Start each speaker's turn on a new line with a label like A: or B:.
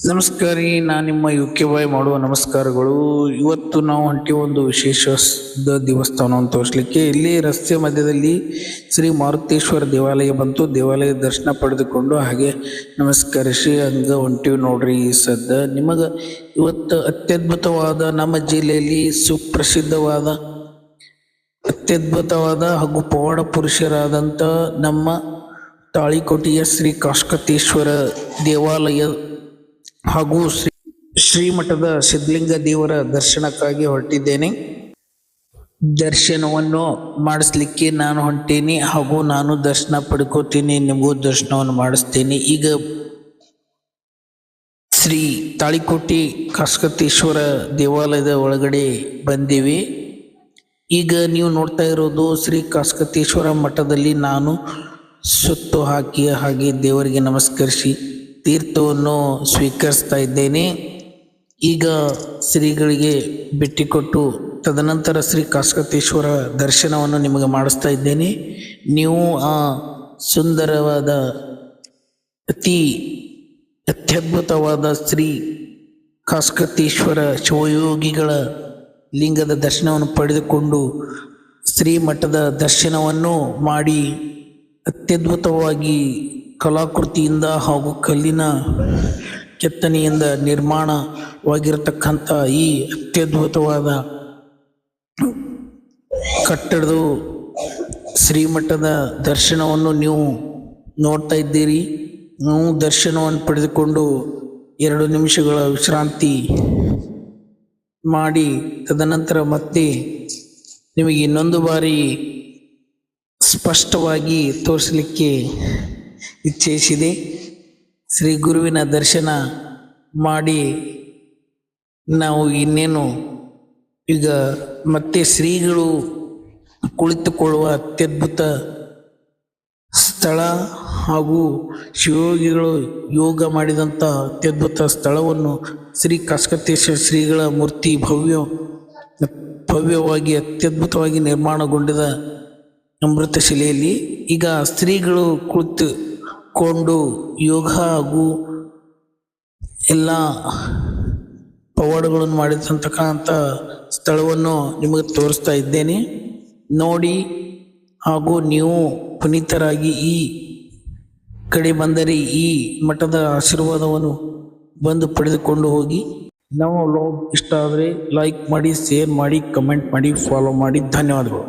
A: ನಮಸ್ಕಾರ ರೀ, ನಾನು ನಿಮ್ಮ UK ಮಾಡುವ ನಮಸ್ಕಾರಗಳು. ಇವತ್ತು ನಾವು ಒಂದು ವಿಶೇಷ ದೇವಸ್ಥಾನವನ್ನು ತೋರಿಸ್ಲಿಕ್ಕೆ ಇಲ್ಲಿ ರಸ್ತೆ ಮಧ್ಯದಲ್ಲಿ ಶ್ರೀ ಮಾರುತೇಶ್ವರ ದೇವಾಲಯ ಬಂತು. ದೇವಾಲಯ ದರ್ಶನ ಪಡೆದುಕೊಂಡು ಹಾಗೆ ನಮಸ್ಕರಿಸಿ ಹಂಗ ಹೊಂಟಿವಿ ನೋಡ್ರಿ. ನಿಮಗೆ ಇವತ್ತು ಅತ್ಯದ್ಭುತವಾದ ನಮ್ಮ ಜಿಲ್ಲೆಯಲ್ಲಿ ಸುಪ್ರಸಿದ್ಧವಾದ ಅತ್ಯದ್ಭುತವಾದ ಹಾಗೂ ಪವಾಡ ಪುರುಷರಾದಂಥ ನಮ್ಮ ತಾಳಿಕೋಟೆಯ ಶ್ರೀ ಕಾಶಕತೇಶ್ವರ ದೇವಾಲಯ ಹಾಗೂ ಶ್ರೀಮಠದ ಸಿದ್ಧಲಿಂಗ ದೇವರ ದರ್ಶನಕ್ಕಾಗಿ ಹೊರಟಿದ್ದೇನೆ. ದರ್ಶನವನ್ನು ಮಾಡಿಸ್ಲಿಕ್ಕೆ ನಾನು ಹೊಂಟೇನೆ ಹಾಗೂ ನಾನು ದರ್ಶನ ಪಡ್ಕೋತೀನಿ, ನಿಮಗೂ ದರ್ಶನವನ್ನು ಮಾಡಿಸ್ತೇನೆ. ಈಗ ಶ್ರೀ ತಾಳಿಕೋಟೆ ಕಾಶಕತೇಶ್ವರ ದೇವಾಲಯದ ಒಳಗಡೆ ಬಂದೀವಿ. ಈಗ ನೀವು ನೋಡ್ತಾ ಇರೋದು ಶ್ರೀ ಕಾಶಕತೇಶ್ವರ ಮಠದಲ್ಲಿ ನಾನು ಸುತ್ತು ಹಾಕಿ ಹಾಗೆ ದೇವರಿಗೆ ನಮಸ್ಕರಿಸಿ ತೀರ್ಥವನ್ನು ಸ್ವೀಕರಿಸ್ತಾ ಇದ್ದೇನೆ. ಈಗ ಶ್ರೀಗಳಿಗೆ ಭೇಟಿ ಕೊಟ್ಟು ತದನಂತರ ಶ್ರೀ ಕಾಶಕತೇಶ್ವರ ದರ್ಶನವನ್ನು ನಿಮಗೆ ಮಾಡಿಸ್ತಾ ಇದ್ದೇನೆ. ನೀವು ಆ ಸುಂದರವಾದ ಅತ್ಯದ್ಭುತವಾದ ಶ್ರೀ ಕಾಶಕತೇಶ್ವರ ಶಿವಯೋಗಿಗಳ ಲಿಂಗದ ದರ್ಶನವನ್ನು ಪಡೆದುಕೊಂಡು ಶ್ರೀಮಠದ ದರ್ಶನವನ್ನು ಮಾಡಿ ಅತ್ಯದ್ಭುತವಾಗಿ ಕಲಾಕೃತಿಯಿಂದ ಹಾಗೂ ಕಲ್ಲಿನ ಕೆತ್ತನೆಯಿಂದ ನಿರ್ಮಾಣವಾಗಿರತಕ್ಕಂಥ ಈ ಅತ್ಯದ್ಭುತವಾದ ಕಟ್ಟಡದ ಶ್ರೀಮಠದ ದರ್ಶನವನ್ನು ನೀವು ನೋಡ್ತಾ ಇದ್ದೀರಿ. ನೀವು ದರ್ಶನವನ್ನು ಪಡೆದುಕೊಂಡು 2 ನಿಮಿಷಗಳ ವಿಶ್ರಾಂತಿ ಮಾಡಿ ತದನಂತರ ಮತ್ತೆ ನಿಮಗೆ ಇನ್ನೊಂದು ಬಾರಿ ಸ್ಪಷ್ಟವಾಗಿ ತೋರಿಸಲಿಕ್ಕೆ ಇಚ್ಛಿಸಿದೆ. ಶ್ರೀ ಗುರುವಿನ ದರ್ಶನ ಮಾಡಿ ನಾವು ಇನ್ನೇನು ಈಗ ಮತ್ತೆ ಶ್ರೀಗಳು ಕುಳಿತುಕೊಳ್ಳುವ ಅತ್ಯದ್ಭುತ ಸ್ಥಳ ಹಾಗೂ ಶಿವಯೋಗಿಗಳು ಯೋಗ ಮಾಡಿದಂಥ ಅತ್ಯದ್ಭುತ ಸ್ಥಳವನ್ನು ಶ್ರೀ ಕಾಶಕತೇಶ್ವರ ಶ್ರೀಗಳ ಮೂರ್ತಿ ಭವ್ಯವಾಗಿ ಅತ್ಯದ್ಭುತವಾಗಿ ನಿರ್ಮಾಣಗೊಂಡಿದ ಅಮೃತ ಶಿಲೆಯಲ್ಲಿ ಈಗ ಸ್ತ್ರೀಗಳು ಕುಳಿತುಕೊಂಡು ಯೋಗ ಹಾಗೂ ಎಲ್ಲ ಪವಾಡಗಳನ್ನು ಮಾಡಿದಂತಕ್ಕಂಥ ಸ್ಥಳವನ್ನು ನಿಮಗೆ ತೋರಿಸ್ತಾ ಇದ್ದೇನೆ. ನೋಡಿ ಹಾಗೂ ನೀವು ಪುನೀತರಾಗಿ ಈ ಕಡೆ ಬಂದರೆ ಈ ಮಠದ ಆಶೀರ್ವಾದವನ್ನು ಬಂದು ಪಡೆದುಕೊಂಡು ಹೋಗಿ. ನಮ್ಮ ವ್ಲಾಗ್ ಇಷ್ಟ ಆದರೆ ಲೈಕ್ ಮಾಡಿ, ಶೇರ್ ಮಾಡಿ, ಕಮೆಂಟ್ ಮಾಡಿ, ಫಾಲೋ ಮಾಡಿ. ಧನ್ಯವಾದಗಳು.